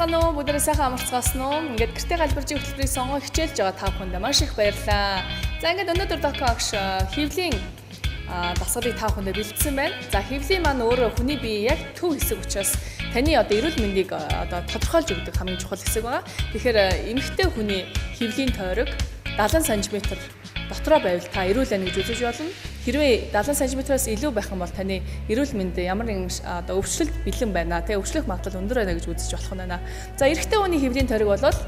Амарцгаана уу? Бүгдээ сайхан амарцгаасан уу? Ингээд гэртээ галбиржийн хөтөлбөрийг сонгоо хичээлж байгаа та бүхэнд маш их баярлалаа. За ингээд өнөөдөр докторч хэвлийн дасгалыг та бүхэндээ бэлдсэн байна. За хэвлийн маань өөрөө хүний бие яг төв хэсэг учраас таны эрүүл мэндийг тодорхойлж өгдөг хамгийн чухал хэсэг байгаа. Тэгэхээр эмэгтэй хүний хэвлийн тойрог 70 см дотроо байвал та эрүүл байна гэж үзэж болно. Хэрвээ 70 см-аас илүү байх юм бол таны эрүүл мэнд ямар нэгэн өвчлөлт бэлэн байна. Тэгээ өвчлөх магадлал өндөр байна гэж үзэж болох нь байна. За эрэгтэй хүний хэвлийн тойрог бол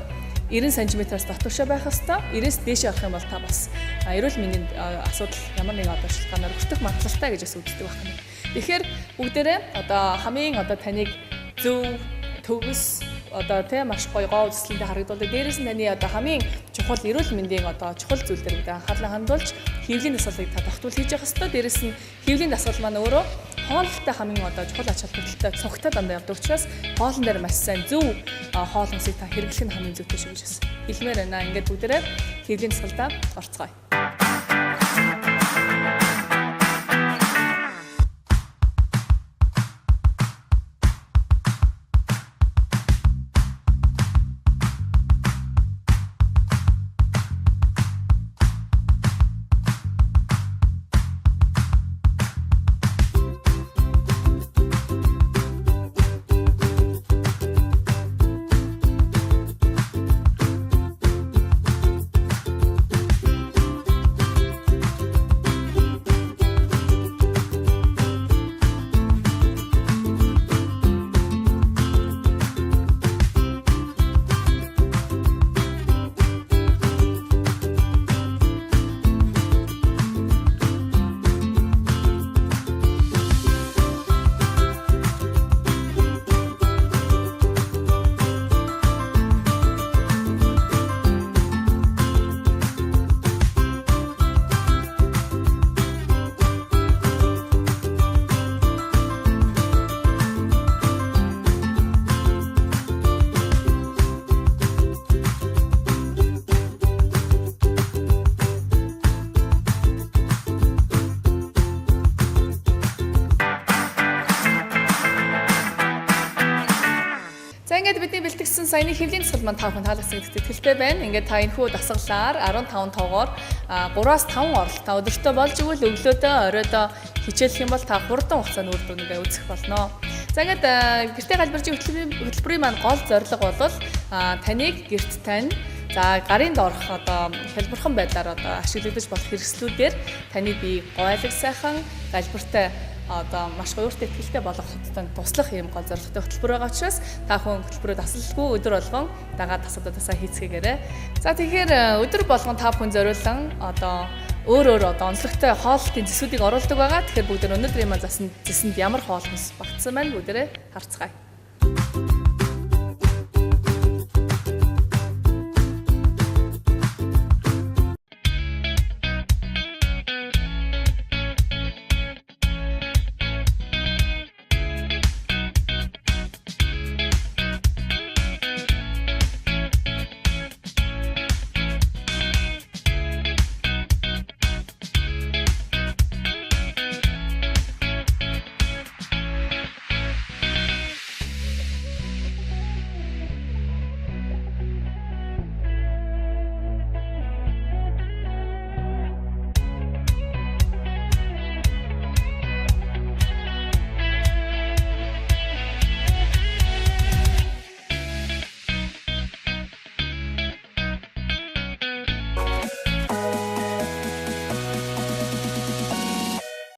90 см-аас дотоошоо байх ёстой. 90-с дээш авах юм бол та бас эрүүл мэндийн асуудал ямар нэгэн шалтгаанаар өртөх магадлалтай гэж бас үздэг байна. Тэгэхээр бүгдээрээ хамгийн таныг зөв төгс маш гоё гоо үзэсгэлэнтэй харагдуулдаг. Дээрээс нь таны хамгийн чухал эрүүл мэндийн чухал зүйлээр анхаарлаа хандуулж хэвлийн дасгалыг та тогтвол хийж явах хэрэгтэй. Дээрээс нь хэвлийн дасгал маань өөрөө хоолтой хамгийн чухал ач холбогдолтой цогтой дандаа явдаг учраас хоолн дээр маш сайн зөв хоол хүнсийг та хэрэглэх нь хамгийн зөвтэй шүү гэж хэлмээр байна. Ингээд бүгдээрээ хэвлийн дасгалдаа орцгоё. Ингээд бидний бэлтгэсэн саяны хэвлийн дасгал маань та бүхэн таалагдсан гэдэгт итгэлтэй байна. Ингээд та энэхүү дасгалаар 15 тоогоор 3-аас 5 оролт та өдөртөө болж игэл өглөөдөө оройдоо хичээлэх юм бол та хурдан хугацаанд үр дүнгээ үзэх болно. За ингээд гэртээ галбиржийн хөтөлбөрийн маань гол зорилго бол таныг гэрт тань гарын доорх хялбархан байдлаар ашиглагдаж болох хэрэгслүүдээр таны бие гойлог сайхан галбиртай маш гоёртой ихтэй болох хотод туслах юм гол зорилготой хөтөлбөр байгаа учраас та бүхэн хөтөлбөрөө тасалгүй өдөр болгон дагаад асуудалаасаа хийцгээгээрэй. За тэгэхээр өдөр болгон та бүхэн зориулан өөр онцлогтой хоолтын зэсүүдийг оруулдаг байгаа. Тэгэхээр бүгд өнөөдрийн маань зэсэнд ямар хоол хүнс багтсан байна бүгдээрээ харцгаая.